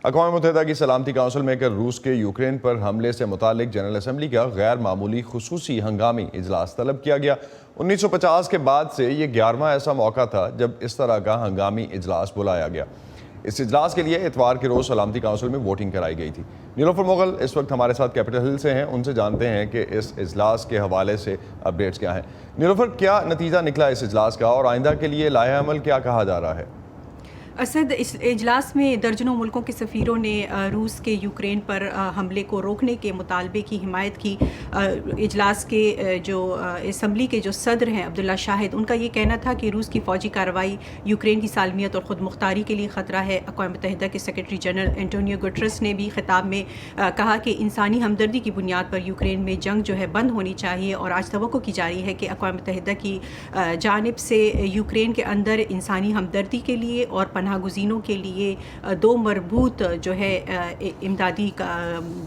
اقوام متحدہ کی سلامتی کونسل میں کل روس کے یوکرین پر حملے سے متعلق جنرل اسمبلی کا غیر معمولی خصوصی ہنگامی اجلاس طلب کیا گیا۔ 1950 کے بعد سے یہ 11واں ایسا موقع تھا جب اس طرح کا ہنگامی اجلاس بلایا گیا۔ اس اجلاس کے لیے اتوار کے روز سلامتی کونسل میں ووٹنگ کرائی گئی تھی۔ نیلوفر مغل اس وقت ہمارے ساتھ کیپٹل ہل سے ہیں، ان سے جانتے ہیں کہ اس اجلاس کے حوالے سے اپڈیٹس کیا ہیں۔ نیلوفر، کیا نتیجہ نکلا اس اجلاس کا اور آئندہ کے لیے لائحہ عمل کیا کہا جا رہا ہے؟ اسد، اس اجلاس میں درجنوں ملکوں کے سفیروں نے روس کے یوکرین پر حملے کو روکنے کے مطالبے کی حمایت کی۔ اجلاس کے جو اسمبلی کے جو صدر ہیں عبداللہ شاہد، ان کا یہ کہنا تھا کہ روس کی فوجی کارروائی یوکرین کی سالمیت اور خود مختاری کے لیے خطرہ ہے۔ اقوام متحدہ کے سیکرٹری جنرل اینٹونیو گٹرس نے بھی خطاب میں کہا کہ انسانی ہمدردی کی بنیاد پر یوکرین میں جنگ جو ہے بند ہونی چاہیے، اور آج توقع کی جا رہی ہے کہ اقوام متحدہ کی جانب سے یوکرین کے اندر انسانی ہمدردی کے لیے اور پناہ گزینوں کے لیے 2 مربوط جو ہے امدادی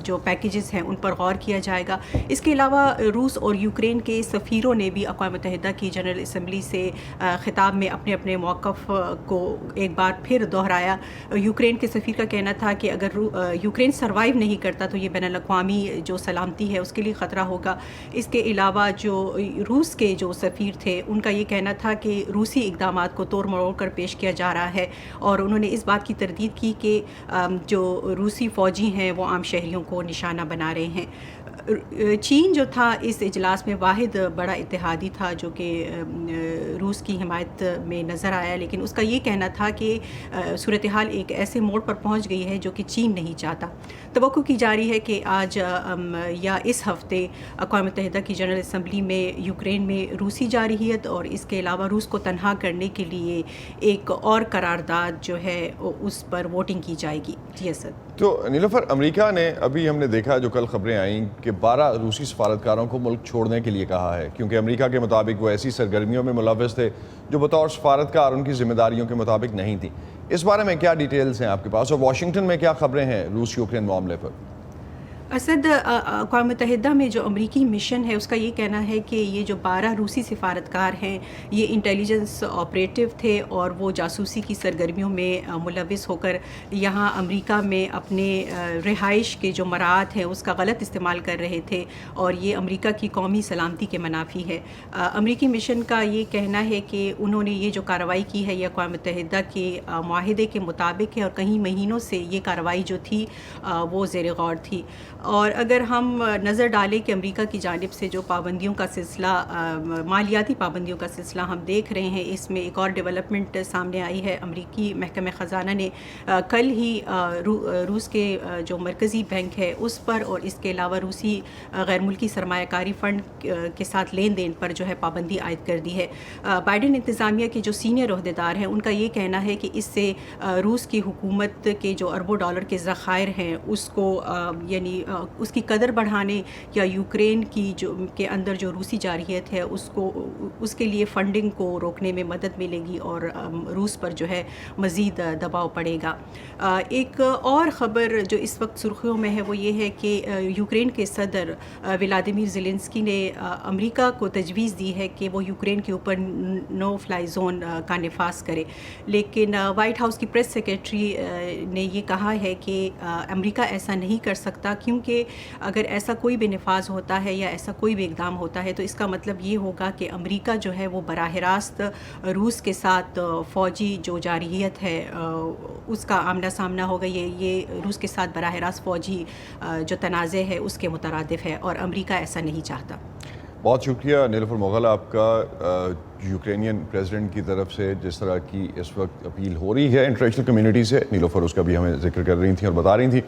جو پیکیجز ہیں ان پر غور کیا جائے گا۔ اس کے علاوہ روس اور یوکرین کے سفیروں نے بھی اقوام متحدہ کی جنرل اسمبلی سے خطاب میں اپنے اپنے موقف کو ایک بار پھر دہرایا۔ یوکرین کے سفیر کا کہنا تھا کہ اگر یوکرین سروائیو نہیں کرتا تو یہ بین الاقوامی جو سلامتی ہے اس کے لیے خطرہ ہوگا۔ اس کے علاوہ جو روس کے جو سفیر تھے ان کا یہ کہنا تھا کہ روسی اقدامات کو توڑ مروڑ کر پیش کیا جا رہا ہے، اور انہوں نے اس بات کی تردید کی کہ جو روسی فوجی ہیں وہ عام شہریوں کو نشانہ بنا رہے ہیں۔ چین جو تھا اس اجلاس میں واحد بڑا اتحادی تھا جو کہ روس کی حمایت میں نظر آیا، لیکن اس کا یہ کہنا تھا کہ صورتحال ایک ایسے موڑ پر پہنچ گئی ہے جو کہ چین نہیں چاہتا۔ توقع کی جا رہی ہے کہ آج یا اس ہفتے اقوام متحدہ کی جنرل اسمبلی میں یوکرین میں روسی جارحیت اور اس کے علاوہ روس کو تنہا کرنے کے لیے ایک اور قرارداد جو ہے اس پر ووٹنگ کی جائے گی۔ جی اسد۔ تو نیلوفر، امریکہ نے ابھی ہم نے دیکھا جو کل خبریں آئیں کہ 12 روسی سفارتکاروں کو ملک چھوڑنے کے لیے کہا ہے، کیونکہ امریکہ کے مطابق وہ ایسی سرگرمیوں میں ملوث تھے جو بطور سفارتکار ان کی ذمہ داریوں کے مطابق نہیں تھیں۔ اس بارے میں کیا ڈیٹیلز ہیں آپ کے پاس، اور واشنگٹن میں کیا خبریں ہیں روس یوکرین معاملے پر؟ اسد، اقوام متحدہ میں جو امریکی مشن ہے اس کا یہ کہنا ہے کہ یہ جو 12 روسی سفارتکار ہیں یہ انٹیلیجنس آپریٹو تھے اور وہ جاسوسی کی سرگرمیوں میں ملوث ہو کر یہاں امریکہ میں اپنے رہائش کے جو مراعات ہیں اس کا غلط استعمال کر رہے تھے، اور یہ امریکہ کی قومی سلامتی کے منافی ہے۔ امریکی مشن کا یہ کہنا ہے کہ انہوں نے یہ جو کارروائی کی ہے یہ اقوام متحدہ کے معاہدے کے مطابق ہے، اور کئی مہینوں سے یہ کارروائی جو تھی وہ زیر غور تھی۔ اور اگر ہم نظر ڈالیں کہ امریکہ کی جانب سے جو پابندیوں کا سلسلہ، مالیاتی پابندیوں کا سلسلہ ہم دیکھ رہے ہیں، اس میں ایک اور ڈیولپمنٹ سامنے آئی ہے۔ امریکی محکمہ خزانہ نے کل ہی روس کے جو مرکزی بینک ہے اس پر اور اس کے علاوہ روسی غیر ملکی سرمایہ کاری فنڈ کے ساتھ لین دین پر جو ہے پابندی عائد کر دی ہے۔ بائیڈن انتظامیہ کے جو سینئر عہدیدار ہیں ان کا یہ کہنا ہے کہ اس سے روس کی حکومت کے جو اربوں ڈالر کے ذخائر ہیں اس کو یعنی اس کی قدر بڑھانے یا یوکرین کی جو کے اندر جو روسی جارحیت ہے اس کے لیے فنڈنگ کو روکنے میں مدد ملے گی، اور روس پر جو ہے مزید دباؤ پڑے گا۔ ایک اور خبر جو اس وقت سرخیوں میں ہے وہ یہ ہے کہ یوکرین کے صدر ولادیمیر زیلنسکی نے امریکہ کو تجویز دی ہے کہ وہ یوکرین کے اوپر نو فلائی زون کا نفاذ کرے، لیکن وائٹ ہاؤس کی پریس سیکرٹری نے یہ کہا ہے کہ امریکہ ایسا نہیں کر سکتا، کیونکہ اگر ایسا کوئی بھی نفاذ ہوتا ہے یا ایسا کوئی بھی اقدام ہوتا ہے تو اس کا مطلب یہ ہوگا کہ امریکہ جو ہے وہ براہ راست روس کے ساتھ فوجی جو جارحیت ہے اس کا آمنا سامنا ہوگا۔ یہ روس کے ساتھ براہ راست فوجی جو تنازع ہے اس کے مترادف ہے، اور امریکہ ایسا نہیں چاہتا۔ بہت شکریہ نیلوفر مغل آپ کا۔ یوکرینین پریزیڈنٹ کی طرف سے جس طرح کی اس وقت اپیل ہو رہی ہے انٹرنیشنل کمیونٹی سے، نیلوفر اس کا بھی ہمیں ذکر کر رہی تھیں اور بتا رہی تھیں۔